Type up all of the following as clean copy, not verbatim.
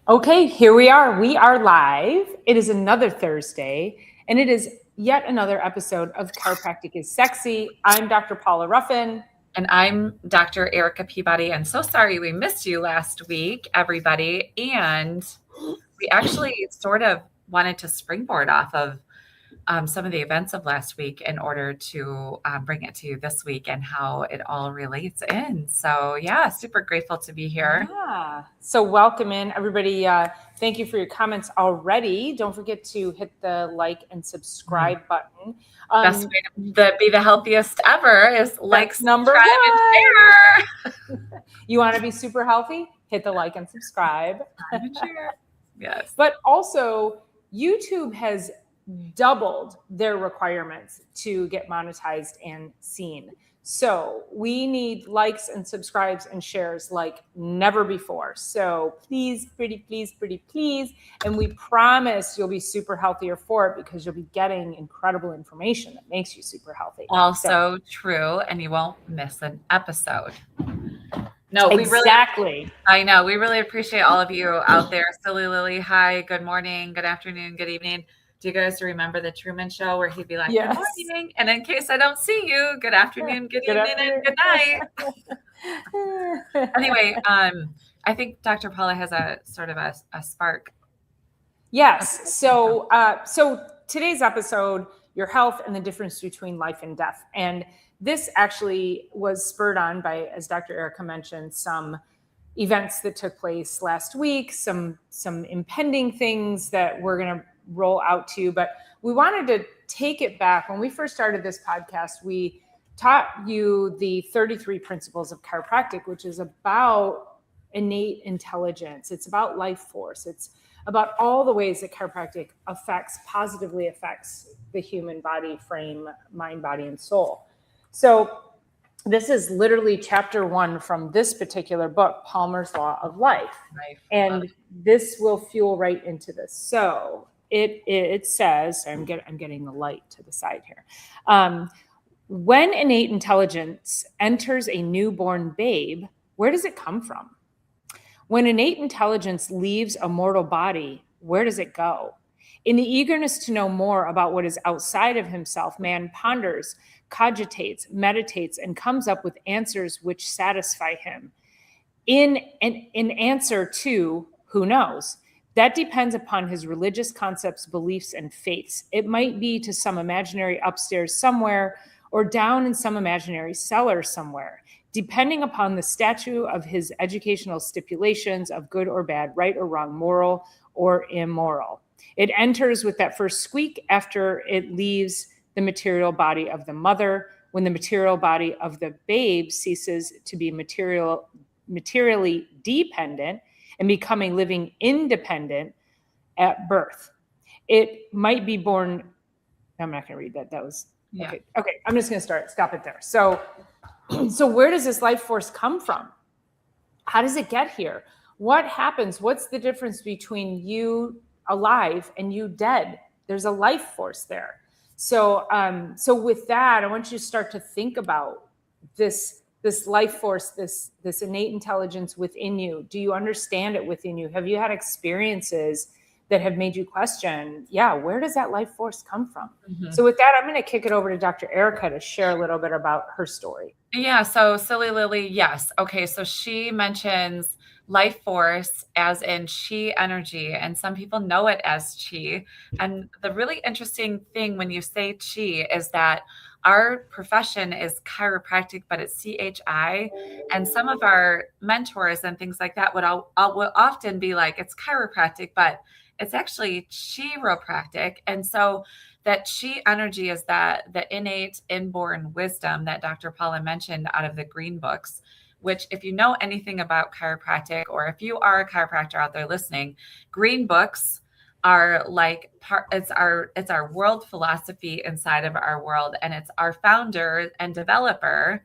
Okay, here we are. We are live. It is another Thursday, and it is yet another episode of Chiropractic Is Sexy. I'm Dr. Paula Ruffin. And I'm Dr. Erica Peabody. And so sorry we missed you last week, everybody. And we actually sort of wanted to springboard off of some of the events of last week in order to bring it to you this week and how it all relates in. So, yeah, super grateful to be here. Yeah. So, welcome in, everybody. Thank you for your comments already. Don't forget to hit the like and subscribe button. Best way to be the healthiest ever is like, number subscribe, and share. You want to be super healthy? Hit the like and subscribe. And share. Yes. But also, YouTube has doubled their requirements to get monetized and seen. So we need likes and subscribes and shares like never before. So please, please. And we promise you'll be super healthier for it because you'll be getting incredible information that makes you super healthy. Also true. And you won't miss an episode. No, exactly. I know. We really appreciate all of you out there. Silly Lily, hi, good morning, good afternoon, good evening. Do you guys remember the Truman Show where he'd be like, yes. Good morning, and in case I don't see you, good afternoon, good evening, and good night. Anyway, I think Dr. Paula has a sort of a spark. Yes. So today's episode, your health and the difference between life and death. And this actually was spurred on by, as Dr. Erica mentioned, some events that took place last week, some impending things that we're going to roll out to you. But we wanted to take it back. When we first started this podcast, we taught you the 33 principles of chiropractic, which is about innate intelligence. It's about life force. It's about all the ways that chiropractic positively affects the human body, frame, mind, body, and soul. So this is literally chapter 1 from this particular book, Palmer's Law of Life. And this will fuel right into this. So it says, I'm getting the light to the side here. When innate intelligence enters a newborn babe, where does it come from? When innate intelligence leaves a mortal body, where does it go? In the eagerness to know more about what is outside of himself, man ponders, cogitates, meditates, and comes up with answers which satisfy him. In answer to, who knows? That depends upon his religious concepts, beliefs, and faiths. It might be to some imaginary upstairs somewhere or down in some imaginary cellar somewhere, depending upon the statute of his educational stipulations of good or bad, right or wrong, moral or immoral. It enters with that first squeak after it leaves the material body of the mother, when the material body of the babe ceases to be materially dependent and becoming living independent at birth. It might be born. I'm not going to read that. That was okay. I'm just going to stop it there. So where does this life force come from? How does it get here? What happens? What's the difference between you alive and you dead? There's a life force there. So with that, I want you to start to think about this life force, this innate intelligence within you. Do you understand it within you? Have you had experiences that have made you question, where does that life force come from? Mm-hmm. So with that, I'm going to kick it over to Dr. Erica to share a little bit about her story. Yeah. So Silly Lily, yes. Okay. So she mentions life force as in chi energy, and some people know it as chi. And the really interesting thing when you say chi is that our profession is chiropractic, but it's CHI. And some of our mentors and things like that would often be like, it's chiropractic, but it's actually chiropractic. And so that chi energy is that the innate inborn wisdom that Dr. Paula mentioned out of the green books, which if you know anything about chiropractic, or if you are a chiropractor out there listening, green books are like it's our world philosophy inside of our world. And it's our founder and developer.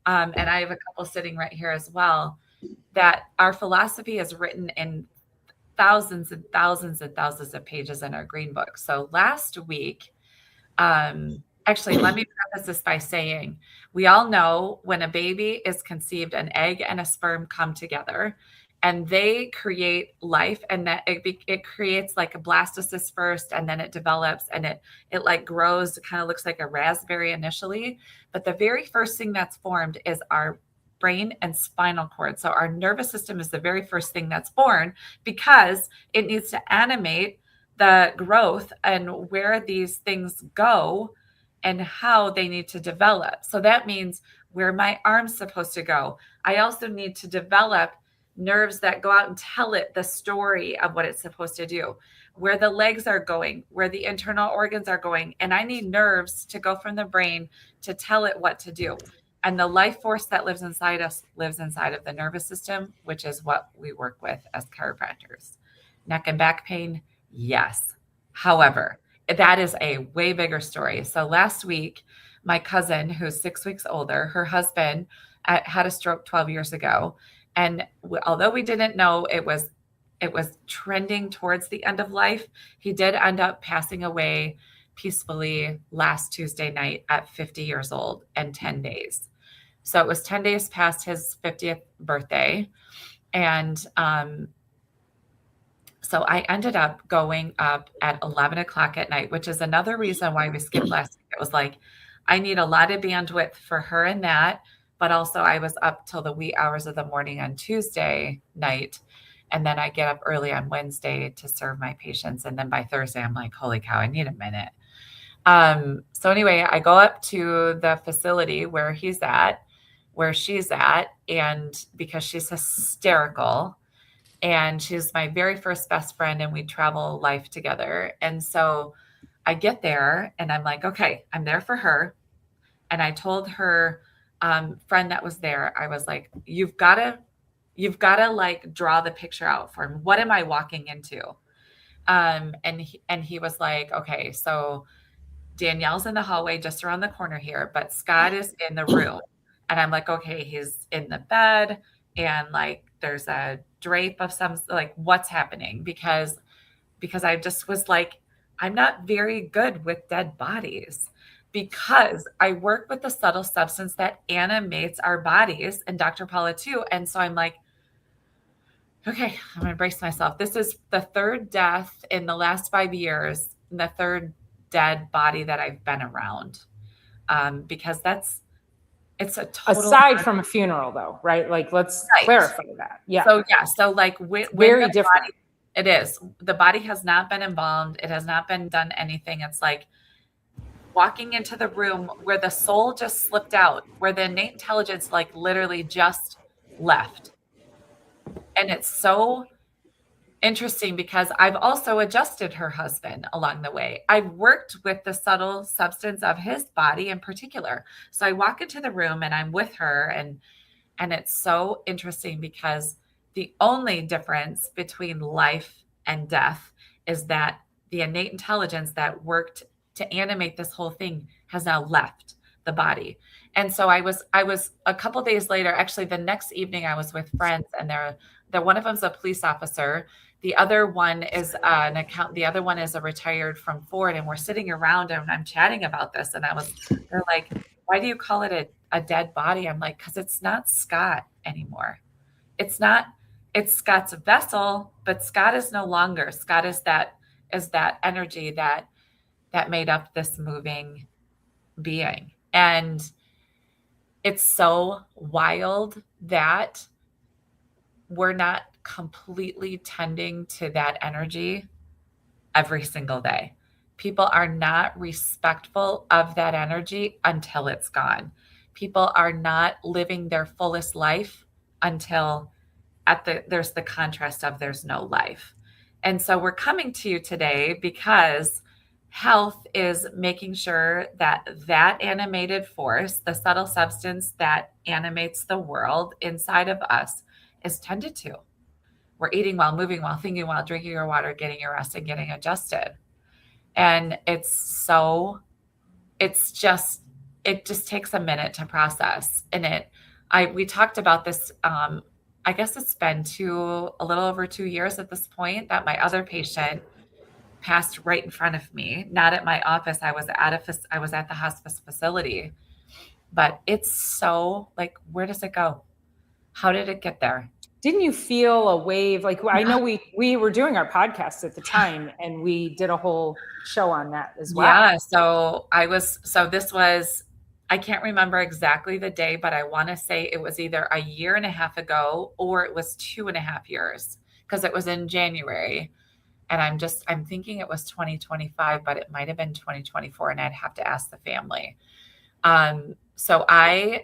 And I have a couple sitting right here as well, that our philosophy is written in thousands and thousands and thousands of pages in our green book. So last week, actually, let me preface this by saying, we all know when a baby is conceived, an egg and a sperm come together. and they create life, and that it creates like a blastocyst first, and then it develops, and it like grows. It kind of looks like a raspberry initially, but the very first thing that's formed is our brain and spinal cord. So our nervous system is the very first thing that's born, because it needs to animate the growth and where these things go and how they need to develop. So that means where my arm's supposed to go. I also need to develop nerves that go out and tell it the story of what it's supposed to do, where the legs are going, where the internal organs are going. And I need nerves to go from the brain to tell it what to do. And the life force that lives inside us lives inside of the nervous system, which is what we work with as chiropractors. Neck and back pain, yes. However, that is a way bigger story. So last week, my cousin, who's 6 weeks older, her husband had a stroke 12 years ago. And although we didn't know it was trending towards the end of life, he did end up passing away peacefully last Tuesday night at 50 years old and 10 days. So it was 10 days past his 50th birthday. And so I ended up going up at 11 o'clock at night, which is another reason why we skipped last week. It was like, I need a lot of bandwidth for her and that, but also I was up till the wee hours of the morning on Tuesday night. And then I get up early on Wednesday to serve my patients. And then by Thursday, I'm like, holy cow, I need a minute. So anyway, I go up to the facility where she's at, and because she's hysterical, and she's my very first best friend, and we travel life together. And so I get there and I'm like, okay, I'm there for her. And I told her friend that was there, I was like, you've got to like draw the picture out for him. What am I walking into? And he was like, okay, so Danielle's in the hallway just around the corner here, but Scott is in the room. And I'm like, okay, he's in the bed, and like there's a drape of some, like, what's happening? Because I just was like, I'm not very good with dead bodies, because I work with the subtle substance that animates our bodies, and Dr. Paula too. And so I'm like, okay, I'm gonna brace myself. This is the third death in the last 5 years, and the third dead body that I've been around. Because it's a total. Aside from a funeral, though, right? Like, let's clarify that. Yeah. So yeah. So like very different. It is. The body has not been embalmed. It has not been done anything. It's like walking into the room where the soul just slipped out, where the innate intelligence like literally just left. And it's so interesting because I've also adjusted her husband along the way. I've worked with the subtle substance of his body in particular. So I walk into the room and I'm with her, and it's so interesting because the only difference between life and death is that the innate intelligence that worked to animate this whole thing has now left the body. And so I was a couple days later, actually the next evening, I was with friends, and one of them's a police officer. The other one is an accountant. The other one is a retired from Ford. And we're sitting around and I'm chatting about this. And they're like, why do you call it a dead body? I'm like, because it's not Scott anymore. It's Scott's vessel, but Scott is no longer. Scott is that energy that made up this moving being. And it's so wild that we're not completely tending to that energy every single day. People are not respectful of that energy until it's gone. People are not living their fullest life until there's the contrast of there's no life. And so we're coming to you today because health is making sure that animated force, the subtle substance that animates the world inside of us, is tended to. We're eating well, moving well, thinking well, drinking your water, getting your rest, and getting adjusted. And it just takes a minute to process. And we talked about this, I guess it's been a little over 2 years at this point, that my other patient passed right in front of me, not at my office. I was at the hospice facility, but it's so like, where does it go? How did it get there? didn't you feel a wave? Like, I know we were doing our podcast at the time, and we did a whole show on that as well. Yeah. This was, I can't remember exactly the day, but I want to say it was either a year and a half ago or it was 2.5 years, because it was in January. And I'm thinking it was 2025, but it might have been 2024. And I'd have to ask the family.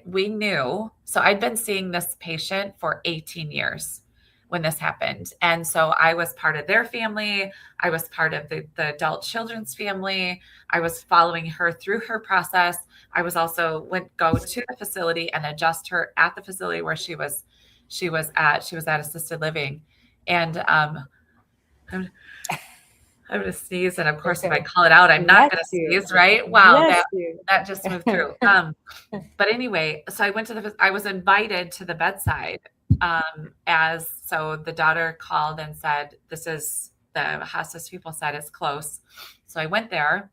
We knew, so I'd been seeing this patient for 18 years when this happened. And so I was part of their family. I was part of the adult children's family. I was following her through her process. I was also go to the facility and adjust her at the facility where she was at assisted living. And, I'm going to sneeze. And of course, if I call it out, I'm not going to sneeze, right? Wow. That just moved through. But anyway, so I was invited to the bedside. So the daughter called and said, the hospice people said it's close. So I went there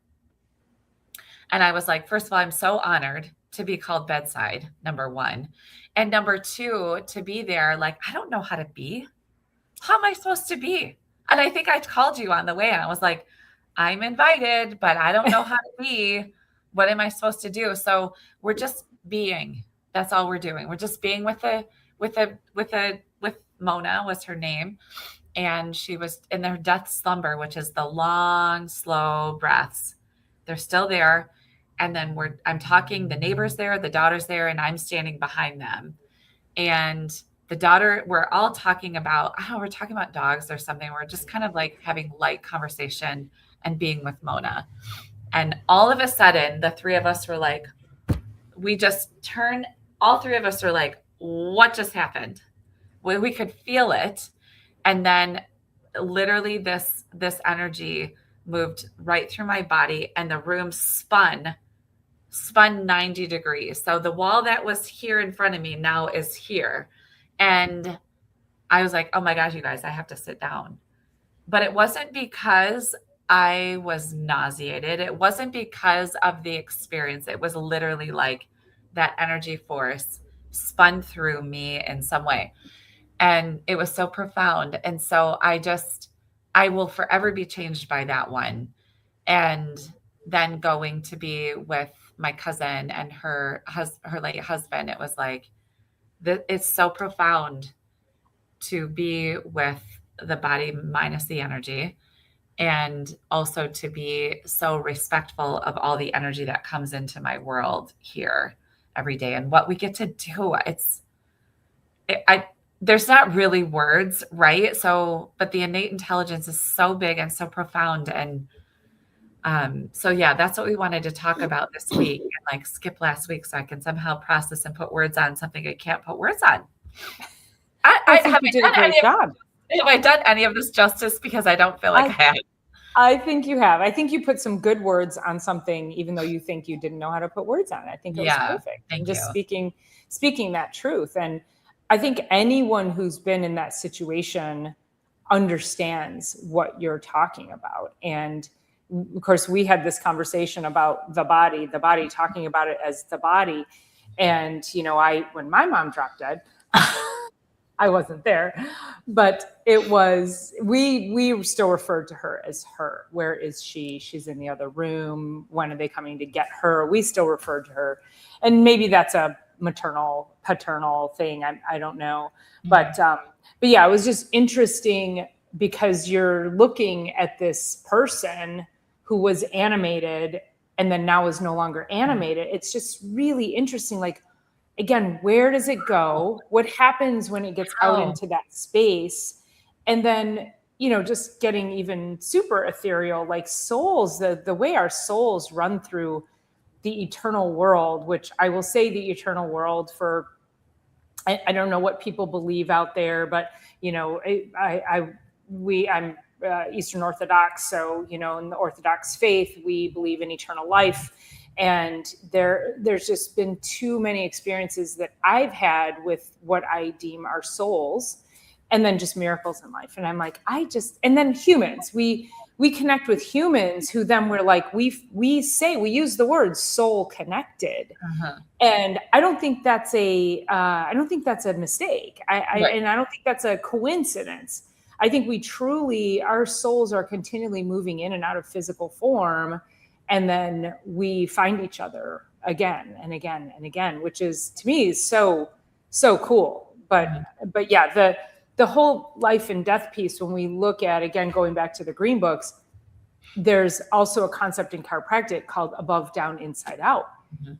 and I was like, first of all, I'm so honored to be called bedside, number one. And number two, to be there, like, I don't know how to be. How am I supposed to be? And I think I called you on the way and I was like, I'm invited, but I don't know how to be. What am I supposed to do? So we're just being. That's all we're doing. We're just being with Mona was her name. And she was in their death slumber, which is the long, slow breaths. They're still there. And then I'm talking, the neighbor's there, the daughter's there, and I'm standing behind them. And the daughter, we're all talking about, we're talking about dogs or something. We're just kind of like having light conversation and being with Mona. And all of a sudden, the three of us were like, all three of us were like, what just happened? We could feel it. And then literally this energy moved right through my body and the room spun 90 degrees. So the wall that was here in front of me now is here. And I was like, oh my gosh, you guys, I have to sit down. But it wasn't because I was nauseated. It wasn't because of the experience. It was literally like that energy force spun through me in some way. And it was so profound. And so I will forever be changed by that one. And then going to be with my cousin and her late husband, it was like, it's so profound to be with the body minus the energy, and also to be so respectful of all the energy that comes into my world here every day and what we get to do. There's not really words, right? So, but the innate intelligence is so big and so profound. And so yeah, that's what we wanted to talk about this week, and like skip last week so I can somehow process and put words on something I can't put words on. I think you did a great job. Have I done any of this justice? Because I don't feel like I have. I think you have. I think you put some good words on something, even though you think you didn't know how to put words on it. I think it was perfect. Thank just you. speaking that truth. And I think anyone who's been in that situation understands what you're talking about. And of course, we had this conversation about the body, talking about it as the body. And, when my mom dropped dead, I wasn't there, but it was, we still referred to her as her. Where is she? She's in the other room. When are they coming to get her? We still referred to her. And maybe that's a maternal, paternal thing. I don't know. But yeah, it was just interesting because you're looking at this person who was animated and then now is no longer animated. It's just really interesting. Like, again, where does it go? What happens when it gets out into that space? And then, just getting even super ethereal, like souls, the way our souls run through the eternal world, which I will say the eternal world for, I don't know what people believe out there, but, I'm Eastern Orthodox. So, in the Orthodox faith, we believe in eternal life. And there's just been too many experiences that I've had with what I deem our souls and then just miracles in life. And I'm like, and then humans, we connect with humans who then we're like, we use the word soul connected. Uh-huh. And I don't think that's a mistake. Right. And I don't think that's a coincidence. I think our souls are continually moving in and out of physical form. And then we find each other again and again and again, which is, to me, is so, so cool. But yeah, the whole life and death piece, when we look at, again, going back to the green books, there's also a concept in chiropractic called above, down, inside out,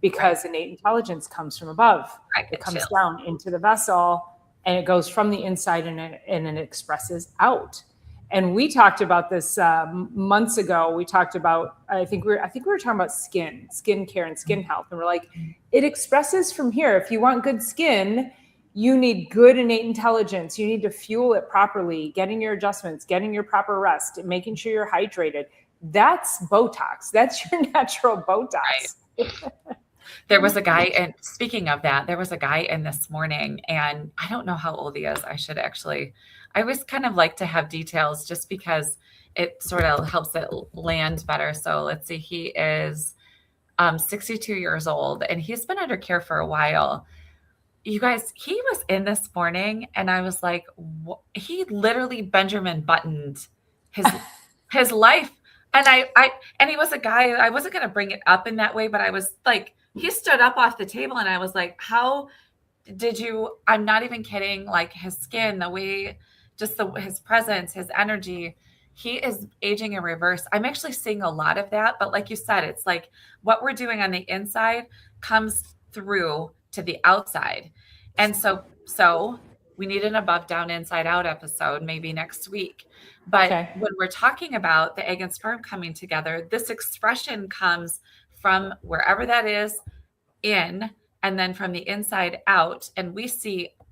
because innate intelligence comes from above. It comes down into the vessel, and it goes from the inside, and it expresses out. And we talked about this months ago. We talked about, I think we were talking about skin care and skin health. And we're like, it expresses from here. If you want good skin, you need good innate intelligence. You need to fuel it properly, getting your adjustments, getting your proper rest, making sure you're hydrated. That's Botox. That's your natural Botox. Right. There was a guy, and speaking of that, there was a guy in this morning, and I don't know how old he is. I always kind of like to have details just because it sort of helps it land better. So let's see, he is 62 years old, and he's been under care for a while. You guys, he was in this morning, and I was like, he literally Benjamin buttoned his life. And and he was a guy, I wasn't going to bring it up in that way, but I was like, he stood up off the table, and I was like, how did you, I'm not even kidding, like his skin, the way, just his presence, his energy, he is aging in reverse. I'm actually seeing a lot of that, but like you said, it's like what we're doing on the inside comes through to the outside. And so we need an above, down, inside out episode, maybe next week. But when we're talking about the egg and sperm coming together, this expression comes from wherever that is in, and then from the inside out. And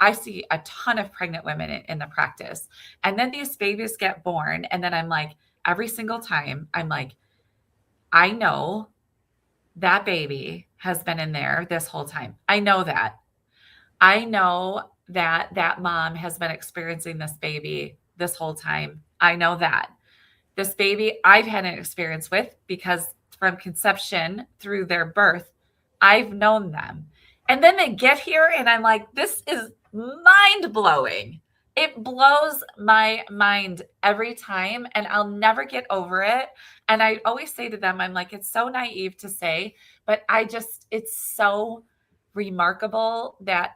I see a ton of pregnant women in the practice. And then these babies get born. And then I'm like, every single time, I'm like, I know that baby has been in there this whole time. I know that. I know that mom has been experiencing this baby this whole time. I know that. This baby I've had an experience with, because from conception through their birth, I've known them. And then they get here, and I'm like, this is mind blowing. It blows my mind every time, and I'll never get over it. And I always say to them, I'm like, it's so naive to say, but it's so remarkable that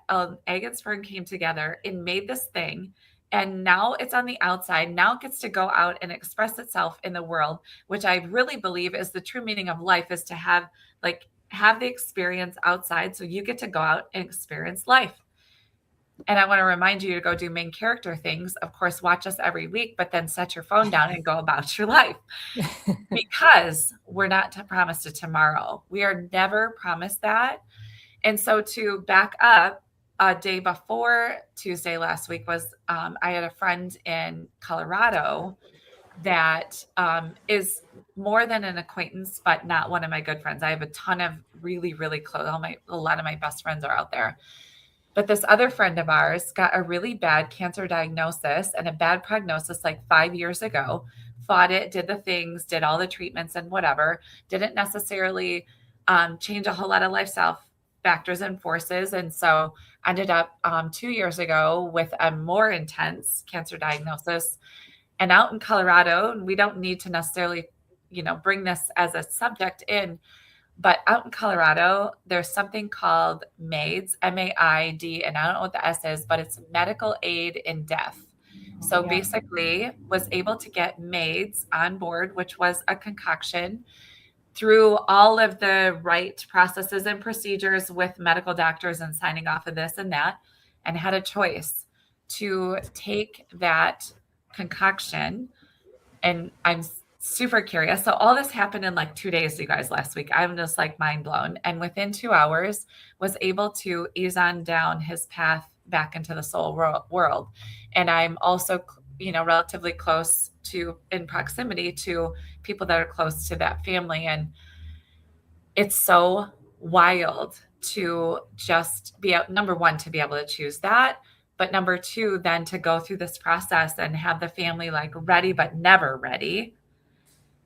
egg and sperm came together and made this thing. And now it's on the outside. Now it gets to go out and express itself in the world, which I really believe is the true meaning of life, is to have the experience outside. So you get to go out and experience life. And I want to remind you to go do main character things. Of course, watch us every week, but then set your phone down and go about your life, because we're not promised a tomorrow. We are never promised that. And so to back up, a day before Tuesday last week was, I had a friend in Colorado that is more than an acquaintance, but not one of my good friends. I have a ton of really, really close, a lot of my best friends are out there. But this other friend of ours got a really bad cancer diagnosis and a bad prognosis like 5 years ago, fought it, did the things, did all the treatments and whatever, didn't necessarily change a whole lot of lifestyle factors and forces. And so ended up 2 years ago with a more intense cancer diagnosis. And out in Colorado, we don't need to necessarily, bring this as a subject in, but out in Colorado, there's something called MAID, MAID, and I don't know what the S is, but it's medical aid in death. So basically was able to get MAIDs on board, which was a concoction, through all of the right processes and procedures with medical doctors and signing off of this and that, and had a choice to take that concoction. And I'm super curious. So all this happened in like 2 days, you guys, last week. I'm just like mind blown. And within 2 hours was able to ease on down his path back into the soul world. And I'm also, relatively close to, in proximity to people that are close to that family. And it's so wild to just be out, number one, to be able to choose that, But number two, then to go through this process and have the family like ready, but never ready.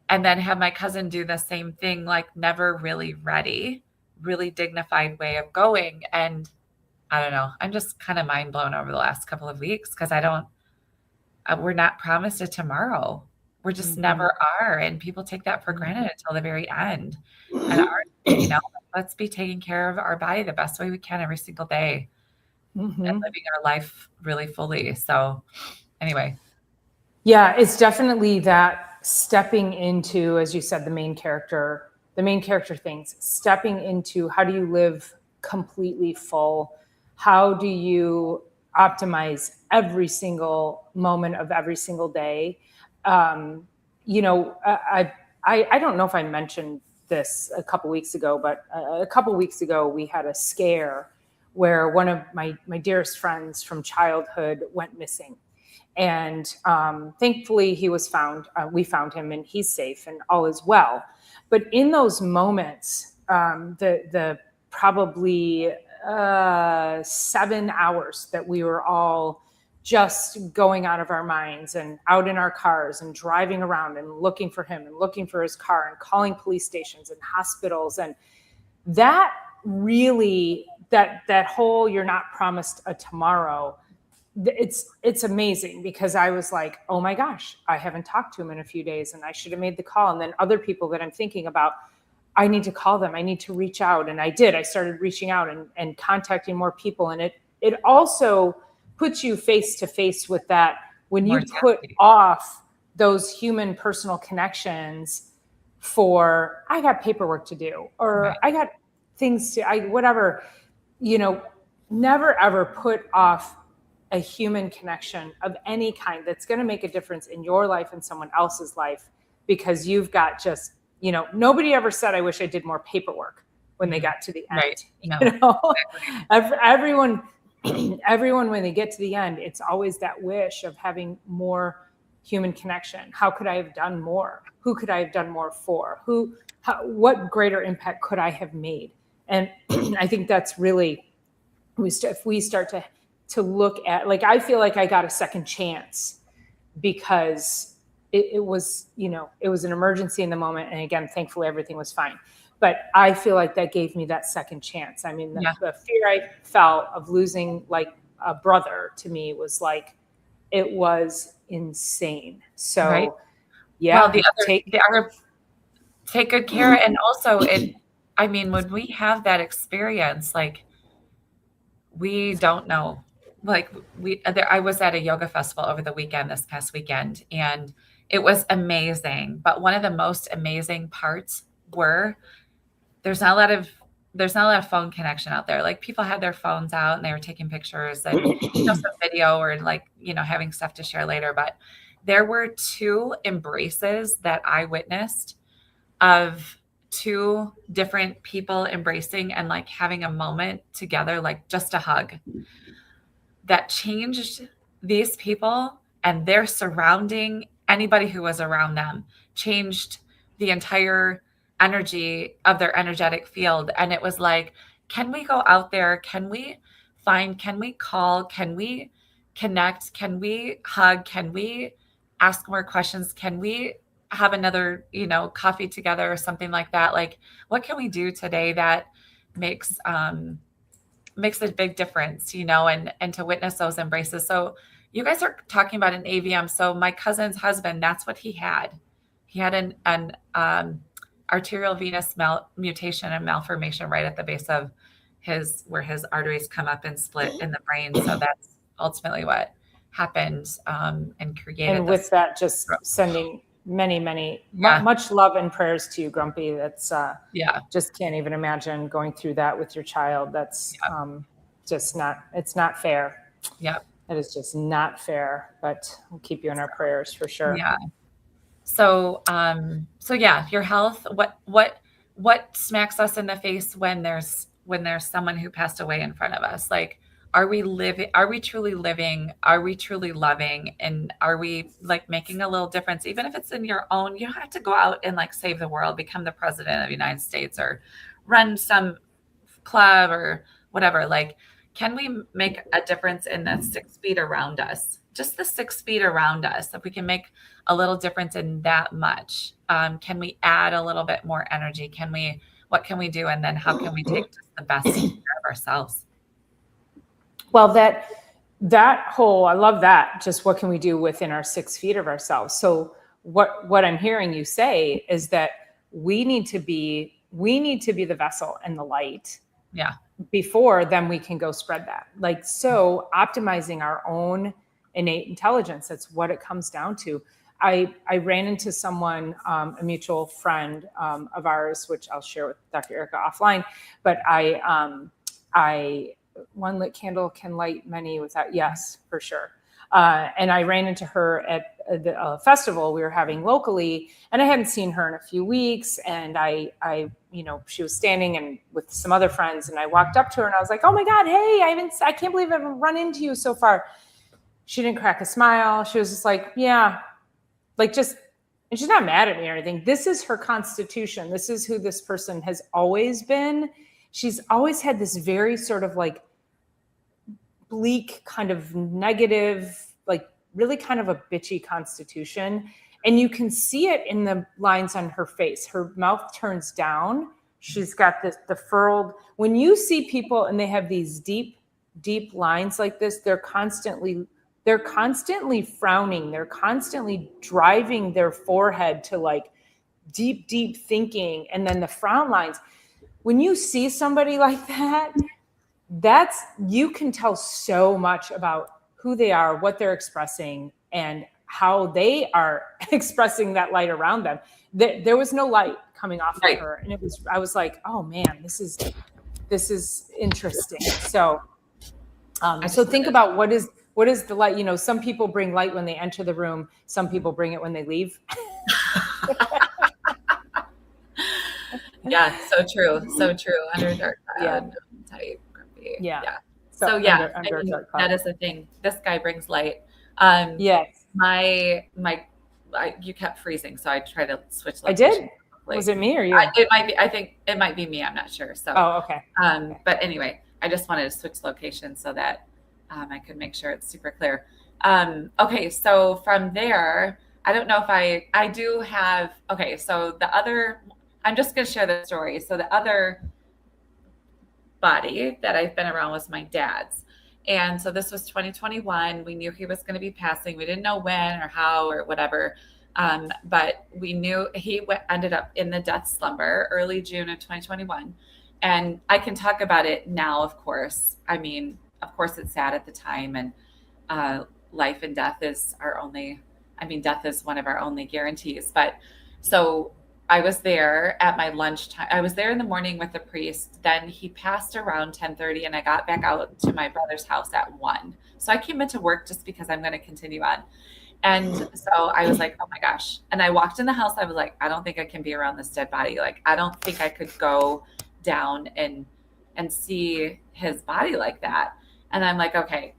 And then have my cousin do the same thing, like never really ready, really dignified way of going. And I don't know, I'm just kind of mind blown over the last couple of weeks because we're not promised a tomorrow. We're just never are. And people take that for granted until the very end. And let's be taking care of our body the best way we can every single day and living our life really fully. So anyway. Yeah, it's definitely that stepping into, as you said, the main character things, stepping into how do you live completely full? How do you optimize every single moment of every single day? I don't know if I mentioned this a couple weeks ago, but a couple weeks ago we had a scare where one of my dearest friends from childhood went missing. And thankfully he was found. We found him and he's safe and all is well. But in those moments, the probably 7 hours that we were all just going out of our minds and out in our cars and driving around and looking for him and looking for his car and calling police stations and hospitals. And that really, that whole, you're not promised a tomorrow, it's amazing because I was like, oh my gosh, I haven't talked to him in a few days and I should have made the call. And then other people that I'm thinking about, I need to call them. I need to reach out. And I did. I started reaching out and contacting more people. And it also puts you face to face with that when you put off those human personal connections for, I got paperwork to do, or I got things to, whatever, never ever put off a human connection of any kind that's going to make a difference in your life and someone else's life, because you've got just, nobody ever said, I wish I did more paperwork when they got to the end. Right. No. Everyone, when they get to the end, it's always that wish of having more human connection. How could I have done more? Who could I have done more for? What greater impact could I have made? And I think that's really, if we start to look at, like, I feel like I got a second chance because it was, it was an emergency in the moment. And again, thankfully everything was fine. But I feel like that gave me that second chance. I mean, the fear I felt of losing like a brother to me was like, it was insane. So well, take good care. And also when we have that experience, like, we don't know. Like I was at a yoga festival over the weekend, this past weekend, and it was amazing. But one of the most amazing parts were there's not a lot of phone connection out there. Like, people had their phones out and they were taking pictures and some video or having stuff to share later. But there were 2 embraces that I witnessed of 2 different people embracing and like having a moment together, like just a hug, that changed these people and their surrounding, anybody who was around them, changed the entire energy of their energetic field. And it was like, can we go out there? Can we call? Can we connect? Can we hug? Can we ask more questions? Can we have another, coffee together or something like that? Like, what can we do today that makes a big difference, and to witness those embraces. So you guys are talking about an AVM. So my cousin's husband, that's what he had. He had an arterial venous mutation and malformation right at the base of where his arteries come up and split in the brain. So that's ultimately what happened and created. And with that, just sending much love and prayers to you, Grumpy. That's just can't even imagine going through that with your child. That's just not, it's not fair. Yep. It is just not fair, but we'll keep you in our prayers for sure. Yeah. So your health, what smacks us in the face when there's someone who passed away in front of us? Like, are we truly living? Are we truly loving? And are we like making a little difference? Even if it's in your own, you don't have to go out and like save the world, become the president of the United States or run some club or whatever. Like, can we make a difference in the 6 feet around us? Just the 6 feet around us. If we can make a little difference in that much, can we add a little bit more energy? What can we do? And then how can we take just the best care of ourselves? Well, that whole, I love that. Just what can we do within our 6 feet of ourselves? So what I'm hearing you say is that we need to be the vessel and the light. Yeah. Before then we can go spread that. Like, so optimizing our own innate intelligence, that's what it comes down to. I ran into someone, a mutual friend of ours, which I'll share with Dr. Erica offline, but I one lit candle can light many without, yes, for sure. And I ran into her at the festival we were having locally, and I hadn't seen her in a few weeks. And I, she was standing and with some other friends, and I walked up to her and I was like, "Oh my God, hey, I can't believe I haven't run into you so far." She didn't crack a smile. She was just like, "Yeah," and she's not mad at me or anything. This is her constitution. This is who this person has always been. She's always had this very sort of like bleak, kind of negative, like really kind of a bitchy constitution. And you can see it in the lines on her face. Her mouth turns down. She's got the furrowed. When you see people and they have these deep, deep lines like this, they're constantly frowning. They're constantly driving their forehead to like deep, deep thinking. And then the frown lines. When you see somebody like that, you can tell so much about who they are, what they're expressing, and how they are expressing that light around them. There was no light coming off of her. And I was like, oh man, this is interesting. So, so think about what is the light? Some people bring light when they enter the room. Some people bring it when they leave. Yeah. So true. So true. Under dark cloud, tight. Yeah. So yeah, that is the thing. This guy brings light. Yes. You kept freezing, so I tried to switch. I did. Was it me or you? It might be. I think it might be me. I'm not sure. So. Oh, okay. But anyway, I just wanted to switch location so that I could make sure it's super clear. Okay, so from there, I don't know if I do have. Okay, so I'm just going to share the story. So the other body that I've been around was my dad's. And so this was 2021. We knew he was going to be passing. We didn't know when or how or whatever. But we knew he ended up in the death slumber early June of 2021. And I can talk about it now, of course. I mean, of course it's sad at the time. And life and death is death is one of our only guarantees. But so I was there at my lunchtime. I was there in the morning with the priest. Then he passed around 10:30 and I got back out to my brother's house at 1. So I came into work just because I'm going to continue on. And so I was like, oh my gosh. And I walked in the house. I was like, I don't think I can be around this dead body. Like, I don't think I could go down and see his body like that. And I'm like, okay.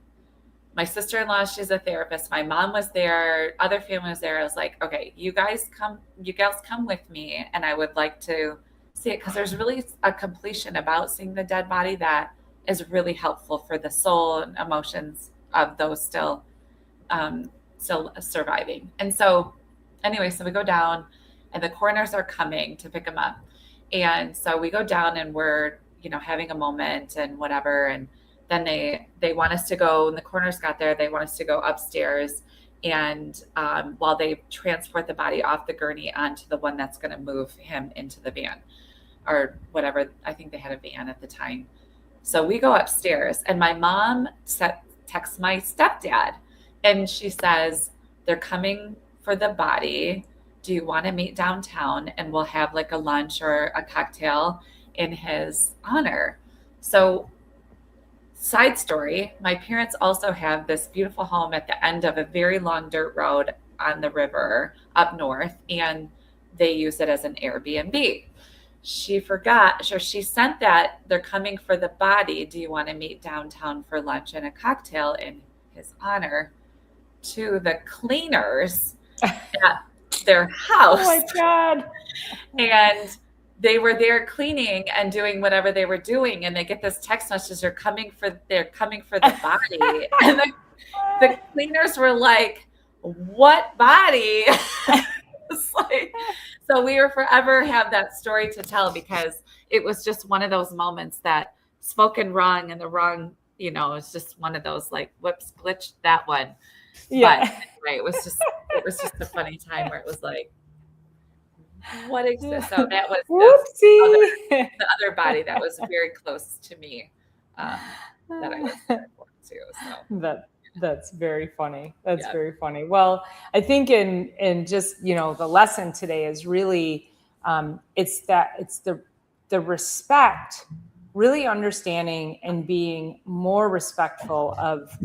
My sister-in-law, she's a therapist. My mom was there. Other family was there. I was like, okay, you guys come with me. And I would like to see it because there's really a completion about seeing the dead body that is really helpful for the soul and emotions of those still surviving. And so anyway, so we go down and the coroners are coming to pick him up. And so we go down and we're, having a moment and whatever. And then they want us to go, and the coroners got there, they want us to go upstairs. And while they transport the body off the gurney onto the one that's going to move him into the van or whatever. I think they had a van at the time. So we go upstairs and my mom texts my stepdad and she says, they're coming for the body. Do you want to meet downtown? And we'll have like a lunch or a cocktail in his honor. So side story, my parents also have this beautiful home at the end of a very long dirt road on the river up north, and they use it as an Airbnb. She forgot, or she sent that they're coming for the body. Do you want to meet downtown for lunch and a cocktail in his honor to the cleaners at their house? Oh my God. And they were there cleaning and doing whatever they were doing, and they get this text message, they're coming for the body. And the cleaners were like, what body? It's like, so we will forever have that story to tell, because it was just one of those moments that spoken wrong, and the wrong, it's just one of those like, whoops, glitched that one. Yeah. But anyway, it was just a funny time where it was like, what exists? So that was the other body that was very close to me, that I was there for too. So that's very funny. That's very funny. Well, I think in just, the lesson today is really, it's the respect, really understanding and being more respectful of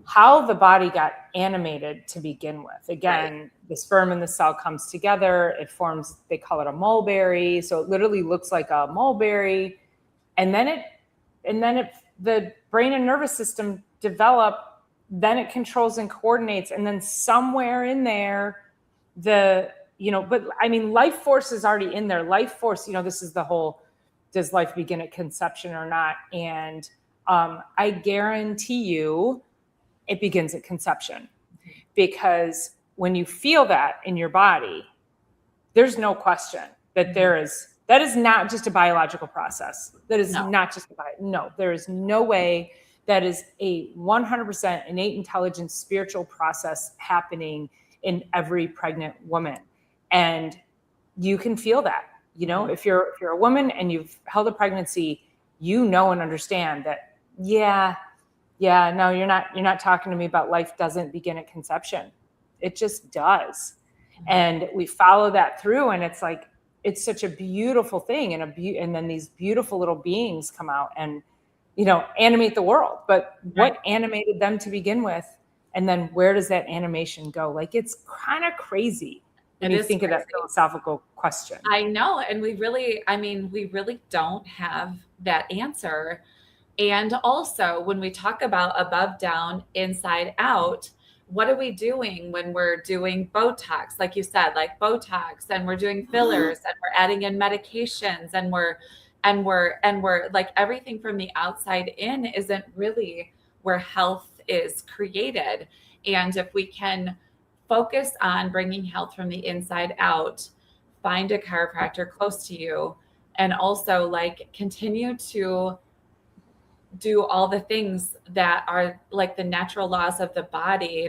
how the body got animated to begin with. Again, the sperm and the cell comes together. It forms, they call it a mulberry. So it literally looks like a mulberry. And then the brain and nervous system develop, then it controls and coordinates. And then somewhere in there, but I mean, life force is already in there. Life force, this is the whole, does life begin at conception or not? And I guarantee you, it begins at conception, because when you feel that in your body, there's no question that that is not just a biological process. That is not just there is no way. That is a 100% innate intelligence, spiritual process happening in every pregnant woman. And you can feel that, if you're a woman and you've held a pregnancy, and understand that, no, you're not talking to me about life doesn't begin at conception. It just does. And we follow that through, and it's like, it's such a beautiful thing. And then these beautiful little beings come out and, animate the world. But what animated them to begin with? And then where does that animation go? Like, it's kind of crazy when you think of that philosophical question. I know. And we really don't have that answer. And also, when we talk about above, down, inside, out, what are we doing when we're doing Botox? Like you said, like Botox, and we're doing fillers, and we're adding in medications, and we're like, everything from the outside in isn't really where health is created. And if we can focus on bringing health from the inside out, find a chiropractor close to you, and also like continue to do all the things that are like the natural laws of the body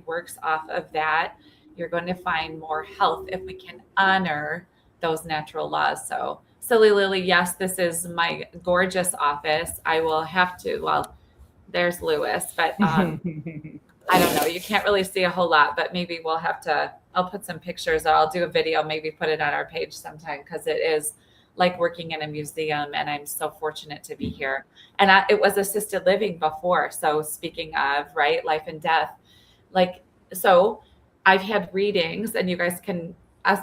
works off of that, you're going to find more health if we can honor those natural laws. So Silly Lily, yes, this is my gorgeous office. I will have to, there's Lewis, but I don't know, you can't really see a whole lot, but maybe I'll put some pictures, or I'll do a video, maybe put it on our page sometime, because it is like working in a museum, and I'm so fortunate to be here. And it was assisted living before. So speaking of, life and death, so I've had readings, and you guys can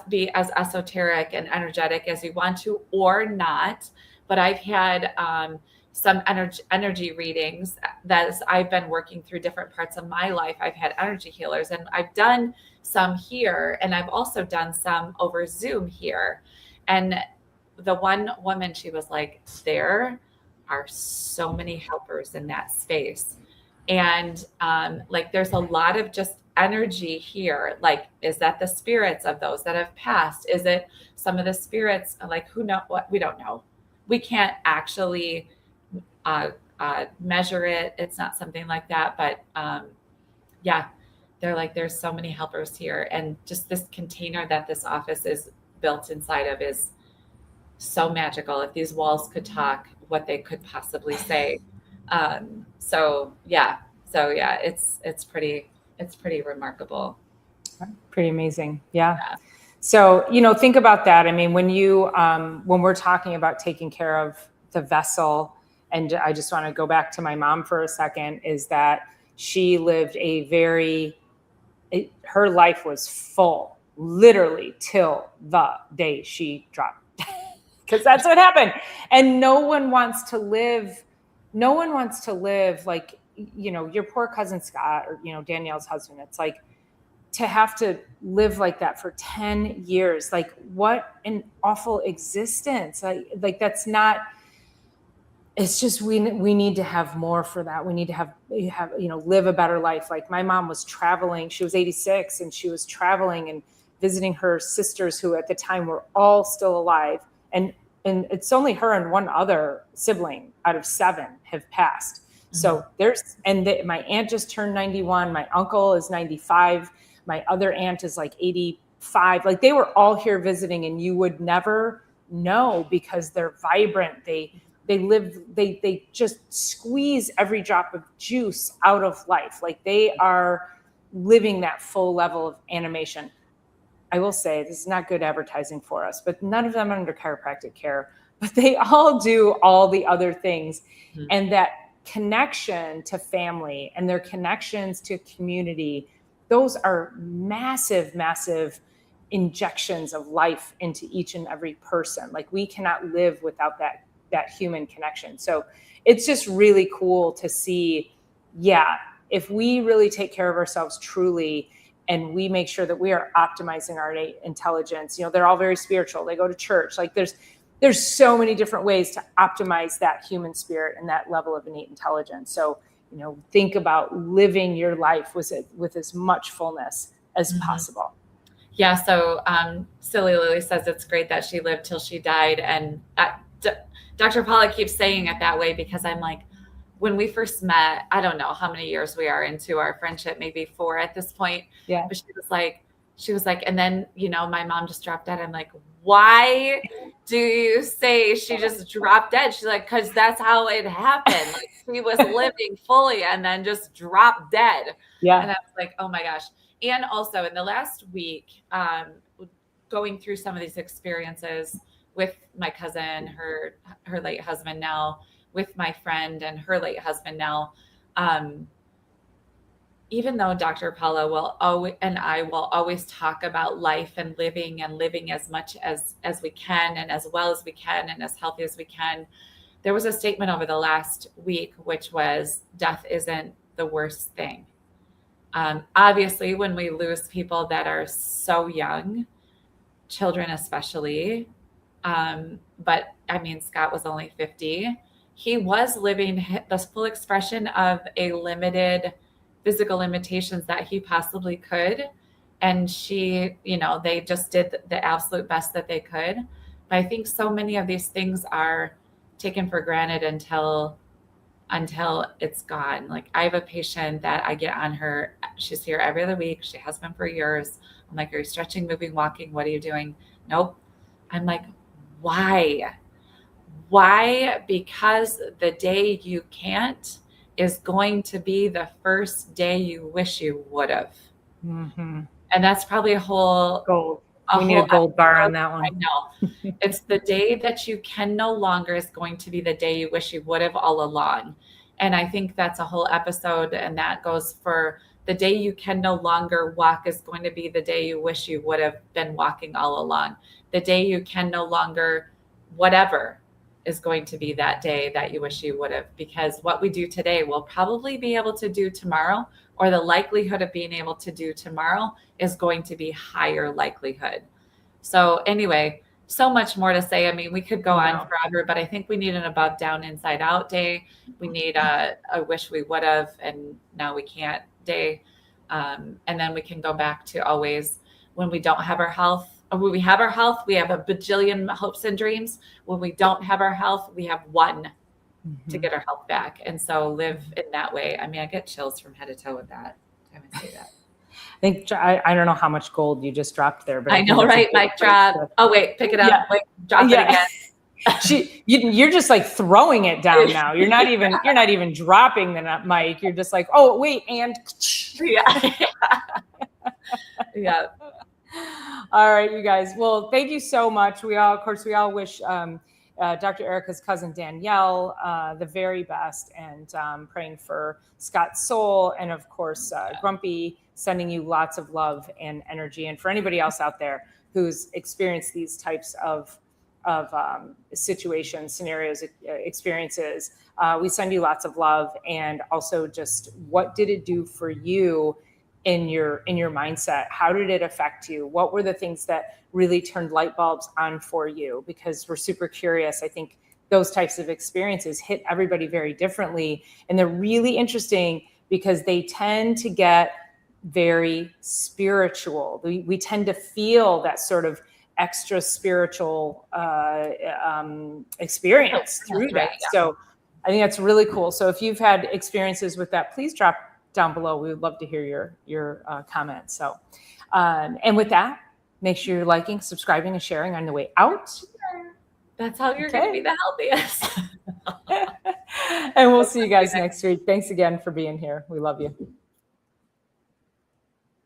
be as esoteric and energetic as you want to, or not. But I've had some energy readings that I've been working through different parts of my life. I've had energy healers, and I've done some here, and I've also done some over Zoom here. And the one woman, she was like, there are so many helpers in that space. And there's a lot of just energy here. Like, is that the spirits of those that have passed? Is it some of the spirits? Like, who know what? We don't know. We can't actually measure it. It's not something like that. But they're like, there's so many helpers here. And just this container that this office is built inside of is so magical. If these walls could talk, what they could possibly say. It's pretty remarkable. Pretty amazing. Yeah. So, think about that. I mean, when we're talking about taking care of the vessel, and I just want to go back to my mom for a second, is that she lived her life was full, literally, till the day she dropped. Because that's what happened. And no one wants to live like, your poor cousin Scott, or, Danielle's husband. It's like, to have to live like that for 10 years, like what an awful existence. Like that's not, it's just, we need to have more for that. We need to have, live a better life. Like my mom was traveling, she was 86 and she was traveling and visiting her sisters who at the time were all still alive. And it's only her and one other sibling out of 7 have passed. So my aunt just turned 91. My uncle is 95. My other aunt is like 85. Like they were all here visiting, and you would never know because they're vibrant. They live, they just squeeze every drop of juice out of life. Like they are living that full level of animation. I will say this is not good advertising for us, but none of them are under chiropractic care, but they all do all the other things. And that connection to family and their connections to community, those are massive, massive injections of life into each and every person. Like we cannot live without that human connection. So it's just really cool to see, if we really take care of ourselves truly, and we make sure that we are optimizing our innate intelligence. They're all very spiritual. They go to church. Like there's so many different ways to optimize that human spirit and that level of innate intelligence. So, think about living your life with as much fullness as possible. Yeah. So Silly Lily says it's great that she lived till she died. And Dr. Paula keeps saying it that way because I'm like, when we first met, I don't know how many years we are into our friendship, maybe 4 at this point. Yeah. But she was like, and then, my mom just dropped dead. I'm like, why do you say she just dropped dead? She's like, because that's how it happened. Like she was living fully and then just dropped dead. Yeah. And I was like, oh my gosh. And also in the last week, going through some of these experiences with my cousin, her late husband now, with my friend and her late husband now, even though Dr. Paula I will always talk about life and living as much as we can and as well as we can and as healthy as we can, there was a statement over the last week, which was death isn't the worst thing. Obviously, when we lose people that are so young, children especially, but I mean, Scott was only 50. He was living the full expression of a limited physical limitations that he possibly could. And they just did the absolute best that they could. But I think so many of these things are taken for granted until it's gone. Like I have a patient that I get on her. She's here every other week. She has been for years. I'm like, are you stretching, moving, walking? What are you doing? Nope. I'm like, why? Because the day you can't is going to be the first day you wish you would have. Mm-hmm. And that's probably a whole gold. We need a gold bar on that one. I know. It's the day that you can no longer is going to be the day you wish you would have all along. And I think that's a whole episode. And that goes for the day you can no longer walk is going to be the day you wish you would have been walking all along. The day you can no longer, whatever, is going to be that day that you wish you would have, because what we do today we'll probably be able to do tomorrow, or the likelihood of being able to do tomorrow is going to be higher likelihood. So anyway, so much more to say. I mean, we could go on forever, but I think we need an above, down, inside out day. We need a wish we would have, and now we can't day. And then we can go back to always when we don't have our health. When we have our health, we have a bajillion hopes and dreams. When we don't have our health, we have one to get our health back. And so live in that way. I mean, I get chills from head to toe with that. I would say that. I don't know how much gold you just dropped there, but I know, right? Mic drop. Oh, wait, pick it up. Yeah. Wait, drop it again. You're just like throwing it down now. You're not even dropping the mic. You're just like, oh wait, and yeah. All right, you guys. Well, thank you so much. We all wish Dr. Erica's cousin Danielle the very best, and praying for Scott's soul, and of course Grumpy, sending you lots of love and energy. And for anybody else out there who's experienced these types of situations, scenarios, experiences, we send you lots of love. And also, just what did it do for you in your mindset? How did it affect you? What were the things that really turned light bulbs on for you? Because we're super curious. I think those types of experiences hit everybody very differently, and they're really interesting because they tend to get very spiritual. We tend to feel that sort of extra spiritual experience through that. So I think that's really cool. So if you've had experiences with that, please drop down below. We would love to hear your comments. So, and with that, make sure you're liking, subscribing, and sharing on the way out. That's how you're going to be the healthiest. And we'll see you guys next week. Thanks again for being here. We love you.